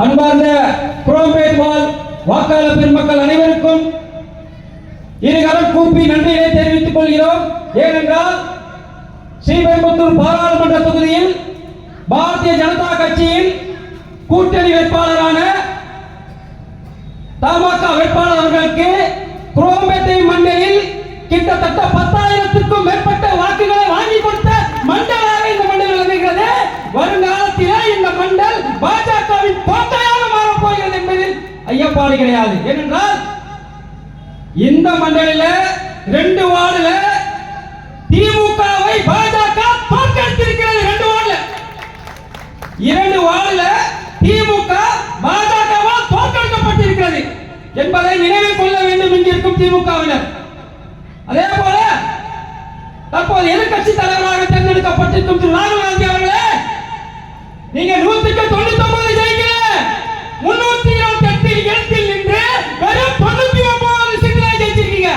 அன்பார்ந்த குரோம்பேட் வாழ் வாக்காளர் பெருமக்கள் அனைவருக்கும் இருகரம் கூப்பி நன்றியை தெரிவித்துக் கொள்கிறோம். ஏனென்றால் ஸ்ரீபெரும்புத்தூர் பாராளுமன்ற தொகுதியில் பாரதிய ஜனதா கட்சியின் கூட்டணி வேட்பாளரான தமாக வேட்பாளர் அவர்களுக்கு குரோம்பேட்டை மண்டலில் கிட்டத்தட்ட 10,000க்கும் மேற்பட்ட வாக்குகளை வாங்கி கொடுத்த மண்டலாக இந்த மண்டல் விளங்குகிறது. வருங்காலத்திலே இந்த மண்டல் பாஜகவின் கோட்டையாக மாறப் போகிறது என்பதில் ஐயப்பாடு கிடையாது. ஏனென்றால் இந்த மண்டலில் 2 வார்டுல திமுகவை பாஜக தோற்கடித்திருக்கிறது. 2 வார்டுல திமுக பாஜகவால் தோற்கடிக்கப்பட்டிருக்கிறது என்பதை நினைவில் கொள்ள வேண்டும் என்கிருக்கும் திமுகவினர். அதே போல தற்போது எதிர்கட்சி தலைவராக தேர்ந்தெடுக்கப்பட்டிருக்கும் திரு ராகுல் காந்தி அவர்களே, நீங்க 199 ஜெயிக்கல, 328 இடத்தில் நின்று வெறும் 99 சீட்டுல ஜெயிச்சிருக்கீங்க.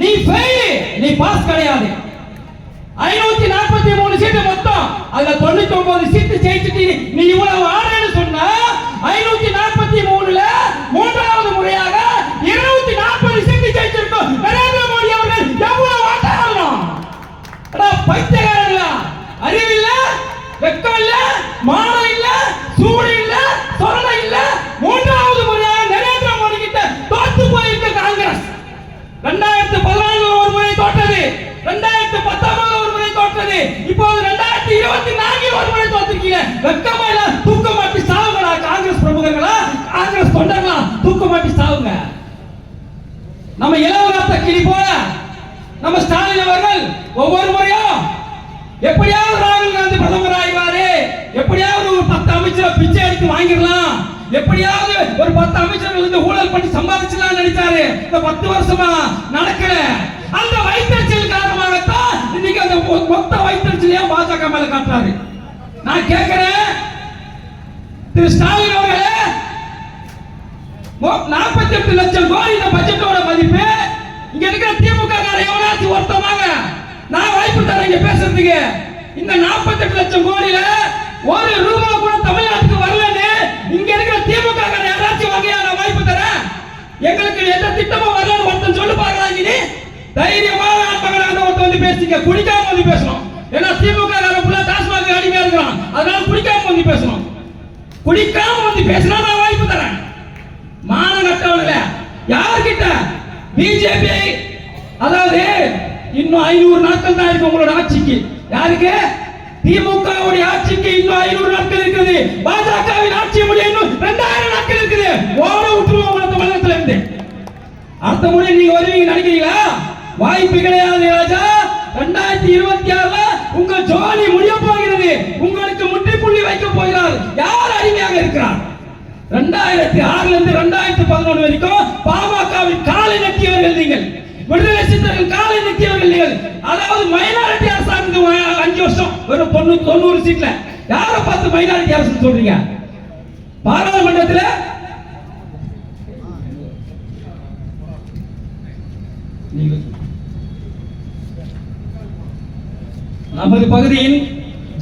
நீ ஃபெயில், நீ பாஸ் கிடையாது. 543 சீட்டு மொத்தம், அதுல 99 சீட்டு ஜெயிச்சிட்டு நீ இவ்வளவு ஆடுன்னு சொன்னா 543ல மூன்றாவது முறையாக 240 சீட்டு ஜெயிச்சிருக்கோம். நரேந்திர மோடி அவர்கள் எவ்வளவு ஆட்டணும்? பைத்தியக்காரங்களா? அறிவில்ல, வெக்கம் இல்ல, மானம் இல்ல, சூடு இல்ல, சொரணை இல்ல. மூன்றாவது முறையாக நரேந்திர மோடி கிட்ட தோத்து போயிருக்க காங்கிரஸ் 2014 ஒரு முறை தோற்றது, 2019 ஒரு முறை தோற்றது, இப்போது 2024 ஒரு முறை தோத்துருக்கீங்க. வெக்கமா இல்ல? தூக்க மாட்டி சாவுங்களா காங்கிரஸ் பிரமுகர்களா, காங்கிரஸ் தொண்டர்களா? தூக்க மாட்டி சாவுங்க. நம்ம இளவரச கிளி போல நம்ம ஸ்டாலின் அவர்கள் ஒவ்வொரு முறையும் எப்படியாவது ராகுல் காந்தி பிரதமர் ஆகிவாரு, எப்படியாவது ஒரு 10 அமைச்சரை பிச்சை எடுத்து வாங்கிடலாம், எப்படியாவது ஒரு 10 அமைச்சர்கள் இருந்து ஊழல் பண்ணி சம்பாதிச்சலாம் நினைச்சாரு. இந்த 10 வருஷமா நடக்கல. அந்த வைத்தறிச்சல் காரணமாகத்தான் இன்னைக்கு அந்த மொத்த வைத்தறிச்சலையும் பாஜக மேல காட்டுறாரு. நான் கேட்கிறேன் திரு ஸ்டாலின் அவர்களே, 48 லட்சம் கோடி இந்த பட்ஜெட்டோட மதிப்பு. இங்க இருக்கிற திமுக எவனாச்சும் ஒருத்தமாக நான் வாய்ப்பு தரேன் இங்க பேசுறதுக்கு. இந்த 48 லட்சம் கோடியில ஒரு ரூபா கூட தமிழ்நாட்டுக்கு வரலன்னு இங்க இருக்கிற திமுக யாராச்சும் வகையான வாய்ப்பு தரேன். எங்களுக்கு எந்த திட்டமும் வரலன்னு ஒருத்தன் சொல்லு பாக்குறாங்க. நீ தைரியமான ஆத்மகனாக ஒருத்தன் வந்து பேசிக்க, குடிக்காம வந்து பேசணும். ஏன்னா திமுக டாஸ்மாக் அடிமையா இருக்கிறான், அதனால குடிக்காம வந்து பேசணும். குடிக்காம வந்து பேசினா நான் வாய்ப்பு தரேன். மானம் கட்டவங்கள யார்கிட்ட? பிஜேபி. அதாவது இன்னும் 500 நாட்கள் தான் இருக்கு உங்களோட ஆட்சிக்கு. யாருக்கு? திமுகவுடைய ஆட்சிக்கு இன்னும் 500 நாட்கள் இருக்குது. பாஜகவின் ஆட்சி முடிய இன்னும் 2000 நாட்கள் இருக்குது. ஓட விட்டுருவோம் உங்களை தமிழகத்துல இருந்து. அடுத்த முறை நீங்க வருவீங்க நினைக்கிறீங்களா? வாய்ப்பு கிடையாது ராஜா. 2026ல உங்க ஜோலி முடிய போகிறது. உங்களுக்கு முற்றுப்புள்ளி வைக்க போகிறார். யார் அடிமையாக இருக்கிறார்? 2006ல இருந்து 2011 வரைக்கும் பாமகவின் காலை நக்கியவர்கள் நீங்கள், விடுதலை சிறுத்தைகள் காலை நக்கியவர்கள் நீங்கள். அதாவது மைனாரிட்டி அரசாங்கம் 5 வருஷம் வெறும் 90 சீட்ல யாரை பார்த்து மைனாரிட்டி அரசு சொல்றீங்க? பாராளுமன்றத்தில் நமது பகுதியின்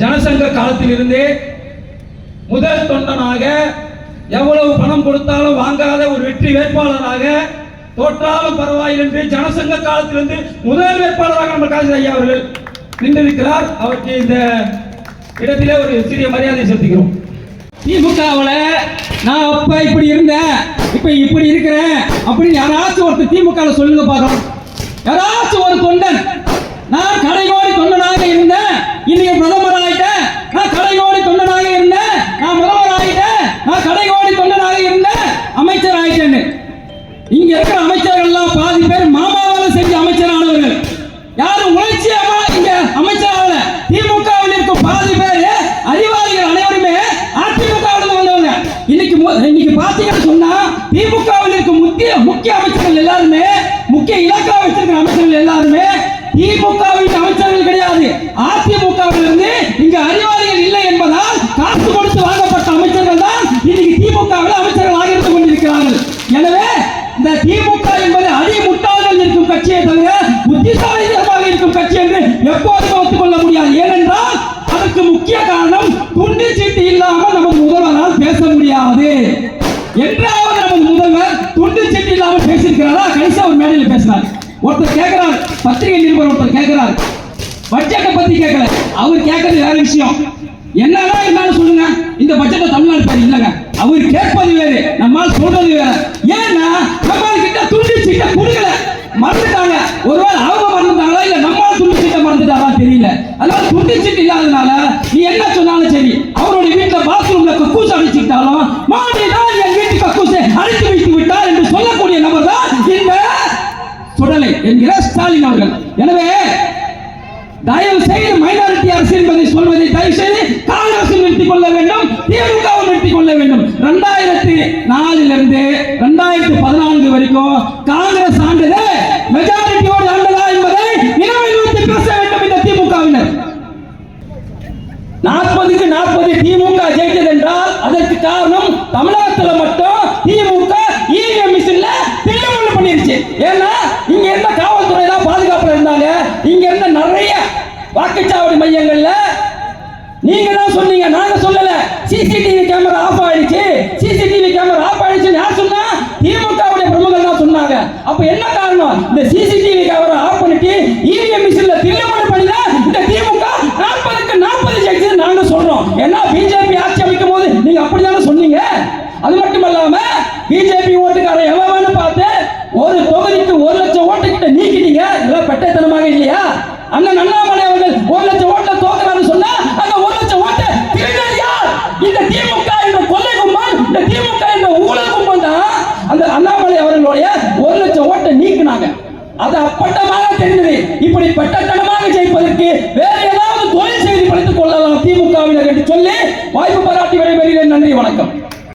ஜனசங்க காலத்தில் இருந்து முதல் தொண்டனாக எவ்வளவு பணம் கொடுத்தாலும் வாங்காத ஒரு வெற்றி வேட்பாளராக, தோற்றாலும் பரவாயில்லை என்று ஜனசங்க காலத்திலிருந்து முதல் வேட்பாளராக நம்ம காசி ஐயா அவர்கள் நின்றிருக்கிறார். அவருக்கு இந்த இடத்திலே ஒரு சிறிய மரியாதை செலுத்துகிறோம். திமுகவில் நான் அப்ப இப்படி இருந்தேன், இப்ப இப்படி இருக்கிறேன் அப்படின்னு யாராச்சும் ஒருத்தர் திமுக சொல்லுங்க பார்க்கலாம். யாராச்சும் ஒரு தொண்டன், நான் கடைகோடி தொண்டனாக இருந்தேன், இன்னைக்கு பிரதமர் ஆயிட்டேன், நான் கடைகோடி தொண்டனாக இருந்தேன், நான் முதல்வர் ஆயிட்டேன், நான் கடைகோடி தொண்டனாக இருந்தேன், அமைச்சர் ஆயிட்டேன்னு. இங்க இருக்கிற அமைச்சர்கள் எல்லாம் பாதி பேர் மாமாவால செஞ்ச அமைச்சரானவர்கள். யாரும் உழைச்சியாமா இங்க அமைச்சராகல. திமுகவில் இருக்கும் பாதி பேர் அறிவாளிகள் அனைவருமே அதிமுகவில் வந்தவங்க. இன்னைக்கு பாத்தீங்கன்னு சொன்னா திமுகவில் இருக்கும் முக்கிய அமைச்சர்கள் எல்லாருமே, முக்கிய இலக்கா வச்சிருக்கிற அமைச்சர்கள் எல்லாருமே திமுகவின் அமைச்சர்கள் கிடையாது. அதிமுகவில் இருந்து இங்க அறிவாளிகள் இல்லை என்பதால் காசு கொடுத்து வாங்கப்பட்ட அமைச்சர்கள் தான் இன்னைக்கு திமுகவில் அமைச்சர்கள் ஆகிருந்து கொண்டிருக்கிறார்கள். எனவே இந்த திமுக என்பது அடி முட்டாள்கள் இருக்கும் கட்சியை தவிர புத்திசாலித்தனமாக இருக்கும் கட்சி என்று எப்போதும் ஒத்துக்கொள்ள முடியாது. ஏனென்றால் அதற்கு முக்கிய காரணம் துண்டு சீட்டு இல்லாமல் நமது முதல்வரால் பேச முடியாது. ஒருத்தர் கேட்கிறார், பத்திரிகை நிருபர் ஒருத்தர் கேட்கிறார், பட்ஜெட்டை பத்தி கேட்கல, அவர் கேட்கறது வேற விஷயம். என்னன்னா இருந்தாலும் சொல்லுங்க, இந்த பட்ஜெட்டை தமிழ்நாடு பேர் இல்லைங்க, அவர் கேட்பது வேறு, நம்மால் சொல்றது வேற. ஏன்னா நம்மால் கிட்ட துண்டு சீட்டை கொடுக்கல, மறந்துட்டாங்க. ஒருவேளை அவங்க மறந்துட்டாங்களா இல்ல நம்மால் துண்டு சீட்டை மறந்துட்டாரா தெரியல. அதனால துண்டு சீட்டு இல்லாதனால நீ என்ன சொன்னாலும் சரி, அவருடைய வீட்டுல பாத்ரூம்ல கக்கூஸ் அடிச்சுட்டாலும் மாடிதான் என் வீட்டு கக்கூஸை அடித்து வைத்து விட்டார் என்று சொல்லக்கூடிய நபர் தான் இந்த சுடலை என்கிற ஸ்டாலின் அவர்கள். எனவே தயவு செய்து மைனாரிட்டி அரசு என்பதை சொல்வதை தயவு செய்து காங்கிரஸ் நிறுத்திக் கொள்ள வேண்டும், திமுக நிறுத்திக் கொள்ள வேண்டும். 2004 இருந்து 2014 வரைக்கும் காங்கிரஸ் ஆண்டது மெஜாரிட்டியோடு ஆண்டதா என்பதை நினைவில் வைத்து பேச வேண்டும் இந்த திமுகவினர். 40க்கு 40 திமுக ஜெயித்தது என்றால் அதற்கு காரணம் தமிழகத்தில் மட்டும் திமுக இவிஎம் மிஷின்ல தில்லுமுள்ளு பண்ணிருச்சு. ஏன்னா இங்க இருந்த காவல்துறை தான் பாதுகாப்புல இருந்தாங்க. இங்க இருந்த நிறைய வாக்குச்சாவடி மையங்கள்ல நீங்க தான் சொன்னீங்க, நாங்க சொல்லல. சிசிடிவி கேமரா ஆஃப் ஆயிடுச்சு, சிசிடிவி கேமரா ஆஃப் ஆயிடுச்சுன்னு யார் சொன்னா? திமுகவுடைய பிரமுகர்கள் தான் சொன்னாங்க. அப்ப என்ன காரணம்? இந்த சிசிடிவி கேமரா ஆஃப் பண்ணிட்டு இவிஎம் மிஷின்ல தில்லுமுள்ளு பண்ணினா இந்த திமுக 40க்கு 40 ஜெயிச்சது நாங்க சொல்றோம். ஏன்னா பிஜேபி ஆட்சி அமைக்கும் போது நீங்க அப்படிதானே சொன்னீங்க. அது மட்டுமல்லாம பிஜேபி ஓட்டுக்காரன் எவ்வளவு பார்த்து ஒரு தொகுதிக்கு 1 லட்சம் ஓட்டு கிட்ட நீக்கிட்டீங்க. இதெல்லாம் பெட்டைத்தனமாக இல்லையா? அண்ணன் அண்ணாமலை அவர்கள் 1 லட்சம் ஓட்டை தோக்கறான்னு சொன்னா அந்த 1 லட்சம் ஓட்டை திருடர் யார்? இந்த திமுக என்ற கொள்ளை கும்பல், இந்த திமுக என்ற ஊழல் கும்பல் தான் அந்த அண்ணாமலை அவர்களுடைய 1 லட்சம் ஓட்டை நீக்கினாங்க. அது அப்பட்டமாக தெரிந்தது. இப்படி பெட்டத்தனமாக ஜெயிப்பதற்கு வேற ஏதாவது தொழில் செய்து படித்துக் கொள்ளலாம் திமுகவினர் என்று சொல்லி வாய்ப்பு பாராட்டி விடைபெறுகிறேன். நன்றி, வணக்கம்.